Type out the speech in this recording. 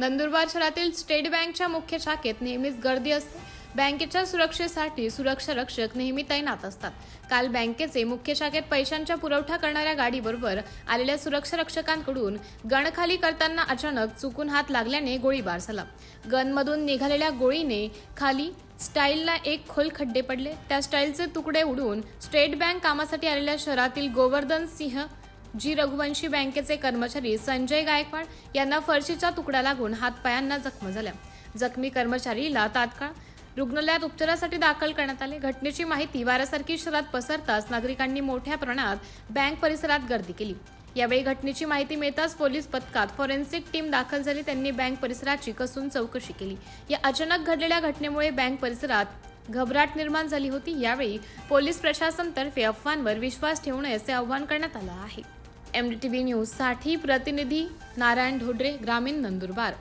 नंदुरबार शहरातील स्टेट बँकच्या मुख्य शाखेत नेहमीच गर्दी असते। बँकेच्या सुरक्षेसाठी सुरक्षा रक्षक नेहमी तैनात असतात। काल बँकेचे मुख्य शाखेत पैशांचा पुरवठा करणाऱ्या गाडीबरोबर आलेल्या सुरक्षा रक्षकांकडून गन खाली करताना अचानक चुकून हात लागल्याने गोळीबार झाला। गनमधून निघालेल्या गोळीने खाली स्टाईलला एक खोल खड्डे पडले। त्या स्टाईलचे तुकडे उडून स्टेट बँक कामासाठी आलेल्या शहरातील गोवर्धन सिंह जी रघुवंशी बँकेचे कर्मचारी संजय गायकवाड यांना फरशीचा तुकडा लागून हातपायांना जखमा झाल्या। जखमी कर्मचारीला तात्काळ रुग्णालयात उपचारासाठी दाखल करण्यात आले। घटनेची माहिती वाऱ्यासारखी शहरात पसरताच नागरिकांनी मोठ्या प्रमाणात बँक परिसरात गर्दी केली। यावेळी घटनेची माहिती मिळताच पोलीस पथकात फॉरेन्सिक टीम दाखल झाली। त्यांनी बँक परिसराची कसून चौकशी केली। या अचानक घडलेल्या घटनेमुळे बँक परिसरात घबराट निर्माण झाली होती। यावेळी पोलीस प्रशासनातर्फे अफवांवर विश्वास ठेवू नये असे आवाहन करण्यात आले आहे। MDTV न्यूज साठी प्रतिनिधी नारायण ढोडरे, ग्रामीण नंदुरबार।